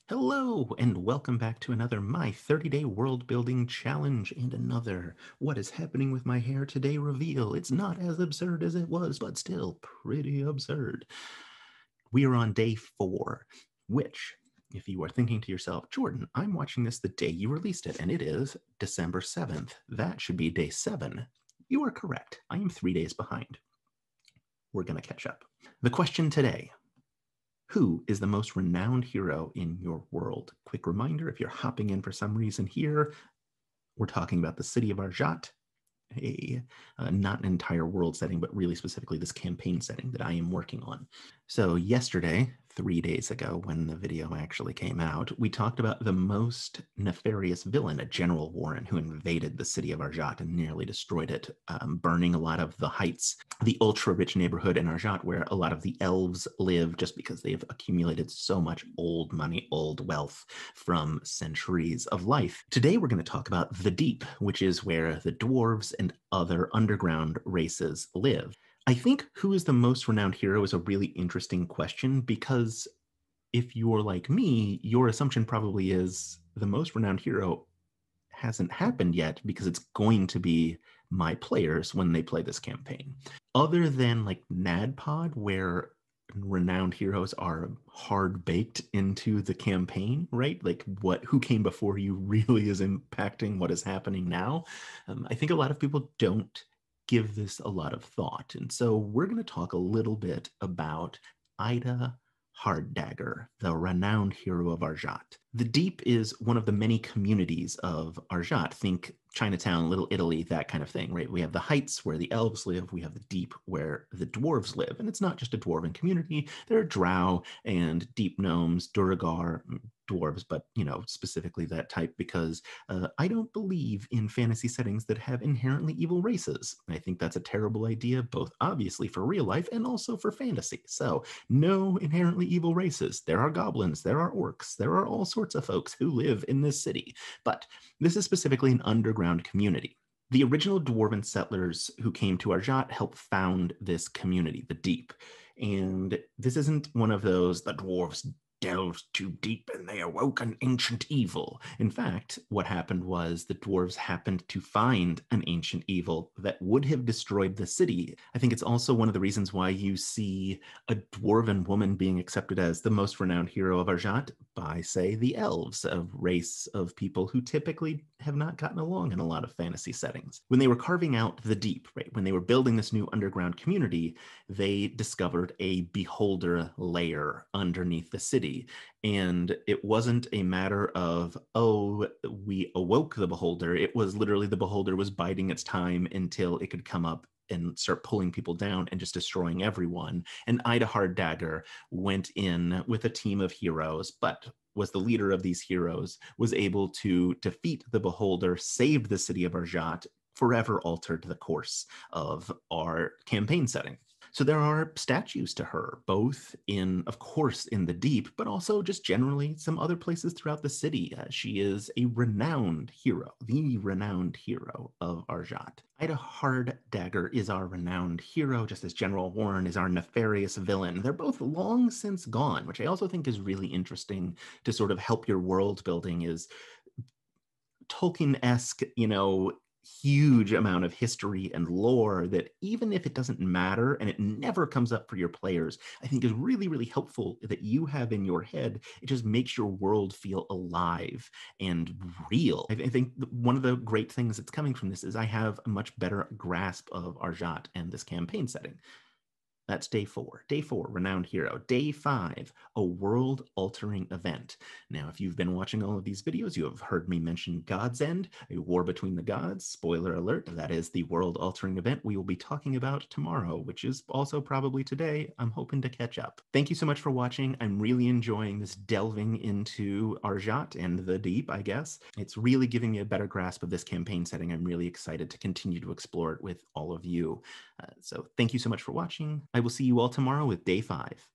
Hello, and welcome back to another My 30-Day World Building Challenge and another What is Happening with My Hair Today reveal. It's not as absurd as it was, but still pretty absurd. We are on day 4, which, if you are thinking to yourself, Jordan, I'm watching this the day you released it, and it is December 7th. That should be day 7. You are correct. I am 3 days behind. We're going to catch up. The question today: who is the most renowned hero in your world? Quick reminder, if you're hopping in for some reason here, we're talking about the city of Arjaat, not an entire world setting, but really specifically this campaign setting that I am working on. So yesterday, 3 days ago, when the video actually came out, we talked about the most nefarious villain, a General Warren, who invaded the city of Arjaat and nearly destroyed it, burning a lot of the heights, the ultra-rich neighborhood in Arjaat where a lot of the elves live, just because they've accumulated so much old money, old wealth from centuries of life. Today we're going to talk about the Deep, which is where the dwarves and other underground races live. I think who is the most renowned hero is a really interesting question, because if you're like me, your assumption probably is the most renowned hero hasn't happened yet because it's going to be my players when they play this campaign. Other than like NADPOD, where renowned heroes are hard baked into the campaign, right? Like who came before you really is impacting what is happening now. I think a lot of people don't give this a lot of thought. And so we're going to talk a little bit about Ida Harddagger, the renowned hero of Arjaat. The Deep is one of the many communities of Arjaat. Think Chinatown, Little Italy, that kind of thing, right? We have the Heights where the elves live, we have the Deep where the dwarves live. And it's not just a dwarven community. There are drow and deep gnomes, Duergar, dwarves, but specifically that type, because I don't believe in fantasy settings that have inherently evil races. I think that's a terrible idea, both obviously for real life and also for fantasy. So no inherently evil races. There are goblins, there are orcs, there are all sorts of folks who live in this city, but this is specifically an underground community. The original dwarven settlers who came to Arjat helped found this community, the Deep. And this isn't one of those, the dwarves delved too deep and they awoke an ancient evil. In fact, what happened was the dwarves happened to find an ancient evil that would have destroyed the city. I think it's also one of the reasons why you see a dwarven woman being accepted as the most renowned hero of Arjat by, say, the elves, a race of people who typically have not gotten along in a lot of fantasy settings. When they were carving out the Deep, right, when they were building this new underground community, they discovered a beholder layer underneath the city. And it wasn't a matter of, oh, we awoke the beholder. It was literally the beholder was biding its time until it could come up and start pulling people down and just destroying everyone. And Ida Harddagger went in with a team of heroes, but was the leader of these heroes, was able to defeat the beholder, saved the city of Arjat, forever altered the course of our campaign setting. So there are statues to her, both of course, in the Deep, but also just generally some other places throughout the city. She is a renowned hero, the renowned hero of Arjat. Ida Harddagger is our renowned hero, just as General Warren is our nefarious villain. They're both long since gone, which I also think is really interesting to sort of help your world building. Is Tolkien-esque, huge amount of history and lore that, even if it doesn't matter and it never comes up for your players, I think is really, really helpful that you have in your head. It just makes your world feel alive and real. I think one of the great things that's coming from this is I have a much better grasp of Arjat and this campaign setting. That's day 4. Day 4, renowned hero. Day 5, a world-altering event. Now, if you've been watching all of these videos, you have heard me mention God's End, a war between the gods. Spoiler alert, that is the world-altering event we will be talking about tomorrow, which is also probably today. I'm hoping to catch up. Thank you so much for watching. I'm really enjoying this delving into Arjat and the Deep, I guess. It's really giving me a better grasp of this campaign setting. I'm really excited to continue to explore it with all of you. So thank you so much for watching. I will see you all tomorrow with day 5.